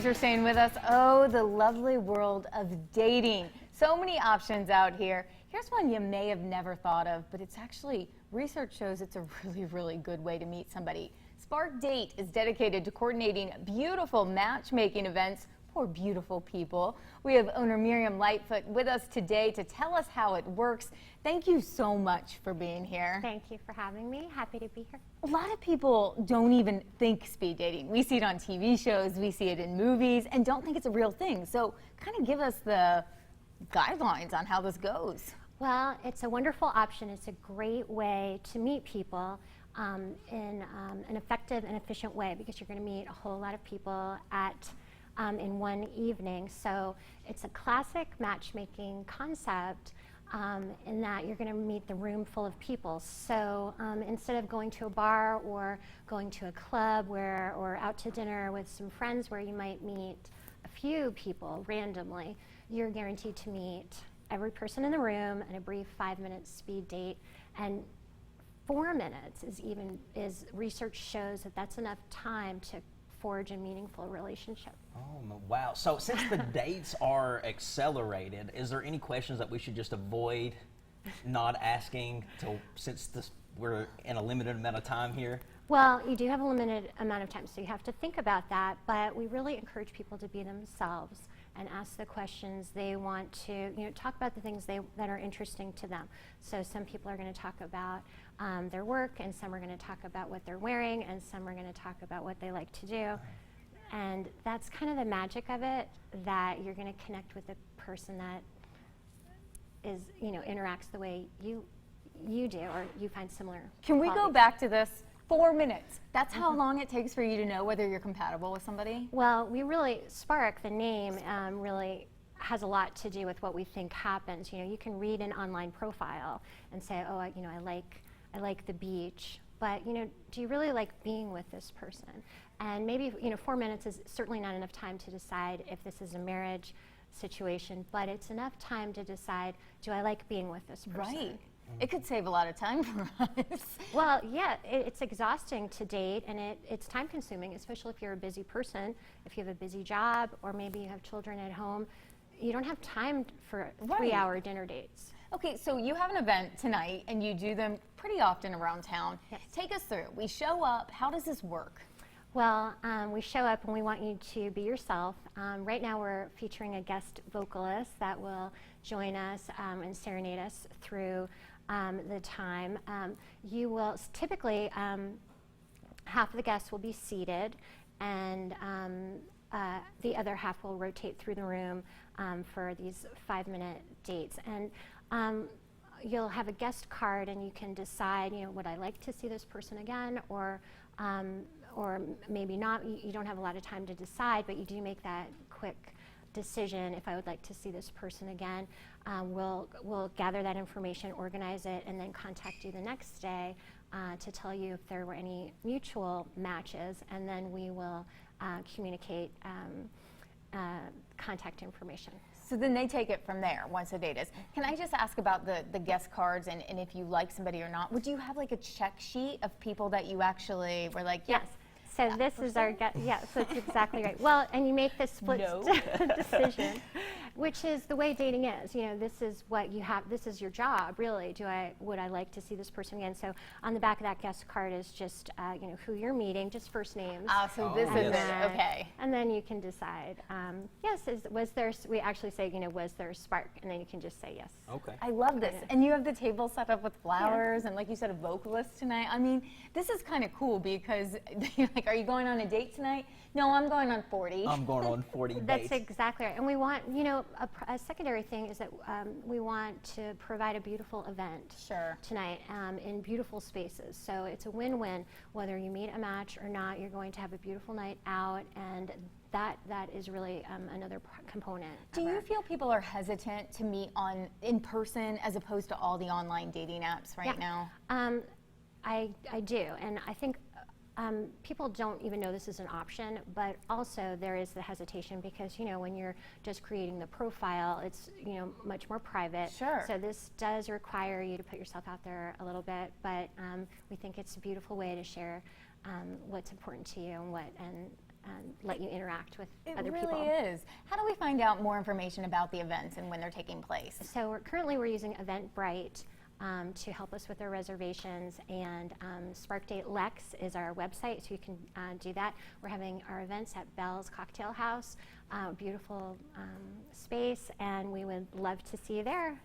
Thanks for staying with us. Oh, the lovely world of dating. So many options out here. Here's one you may have never thought of, but it's actually, research shows it's a really good way to meet somebody. Spark Date is dedicated to coordinating beautiful matchmaking events for beautiful people. We have owner Miriam Lightfoot with us today to tell us how it works. Thank you so much for being here. Thank you for having me. Happy to be here. A lot of people don't even think speed dating. We see it on TV shows, we see it in movies, and don't think it's a real thing. So kind of give us the guidelines on how this goes. Well, it's a wonderful option. It's a great way to meet people in an effective and efficient way, because you're going to meet a whole lot of people in one evening. So it's a classic matchmaking concept in that you're going to meet the room full of people. So instead of going to a bar or going to a club or out to dinner with some friends where you might meet a few people randomly, you're guaranteed to meet every person in the room in a brief 5-minute speed date. And 4 minutes is research shows that's enough time to forge a meaningful relationship. Oh, wow. So since the dates are accelerated, is there any questions that we should just avoid not asking since we're in a limited amount of time here? Well, you do have a limited amount of time, so you have to think about that, but we really encourage people to be themselves and ask the questions they want to, talk about the things that are interesting to them. So some people are going to talk about their work, and some are going to talk about what they're wearing, and some are going to talk about what they like to do. And that's kind of the magic of it, that you're going to connect with a person that is, interacts the way you do, or you find similar Can we qualities. go back to this? 4 minutes. That's how long it takes for you to know whether you're compatible with somebody? Well, Spark, the name, really has a lot to do with what we think happens. You can read an online profile and say, oh, I like the beach, but do you really like being with this person? And maybe 4 minutes is certainly not enough time to decide if this is a marriage situation, but it's enough time to decide, do I like being with this person? Right. It could save a lot of time for us. Well, yeah, it's exhausting to date, and it's time consuming, especially if you're a busy person, if you have a busy job, or maybe you have children at home. You don't have time for 3-hour dinner dates. Okay, so you have an event tonight, and you do them pretty often around town. Yes. Take us through. We show up. How does this work? Well, we show up and we want you to be yourself. Right now we're featuring a guest vocalist that will join us and serenade us through the time. You will typically, half of the guests will be seated, and the other half will rotate through the room for these 5-minute dates. And you'll have a guest card, and you can decide, would I like to see this person again, or maybe not. You don't have a lot of time to decide, but you do make that quick decision. If I would like to see this person again, we'll gather that information, organize it, and then contact you the next day to tell you if there were any mutual matches, and then we will communicate contact information. So then they take it from there once the date is. Can I just ask about the guest cards and if you like somebody or not? Would you have like a check sheet of people that you actually were like, yes. So this is our so that's exactly right. Well, and you make this split decision, which is the way dating is. This is what you have. This is your job, really. Would I like to see this person again? So on the back of that guest card is just who you're meeting, just first names. So this is it. Okay. And then you can decide. Yes, was there? We actually say, was there a spark? And then you can just say yes. Okay. I love this. And you have the table set up with flowers, and like you said, a vocalist tonight. I mean, this is kind of cool because you're like, are you going on a date tonight? No, I'm going on 40. I'm going on 40 dates. That's exactly right. And we want, a secondary thing is that we want to provide a beautiful event tonight in beautiful spaces. So it's a win-win. Whether you meet a match or not, you're going to have a beautiful night out, and that is really another component. Do you feel people are hesitant to meet in person as opposed to all the online dating apps right now? I do, and I think people don't even know this is an option, but also there is the hesitation because, when you're just creating the profile, it's, much more private. Sure. So this does require you to put yourself out there a little bit, but we think it's a beautiful way to share what's important to you and let you interact with It other really people. is. How do we find out more information about the events and when they're taking place? So we're using Eventbrite to help us with our reservations, and Spark Date Lex is our website, so you can do that. We're having our events at Bell's Cocktail House, beautiful space, and we would love to see you there.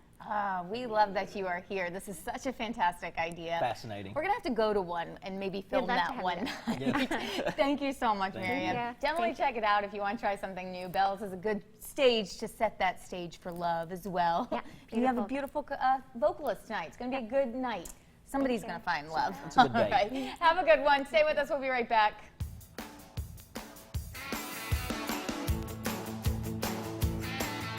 We love that you are here. This is such a fantastic idea. Fascinating. We're going to have to go to one and maybe film love to that have one you. night. Thank you so much, Thank Miriam. you. Definitely check it out if you want to try something new. Bell's is a good stage to set that stage for love as well. Yeah, You have a beautiful vocalist tonight. It's going to be a good night. Somebody's you. going to find love. It's a good All date. right. Have a good one. Stay with us. We'll be right back.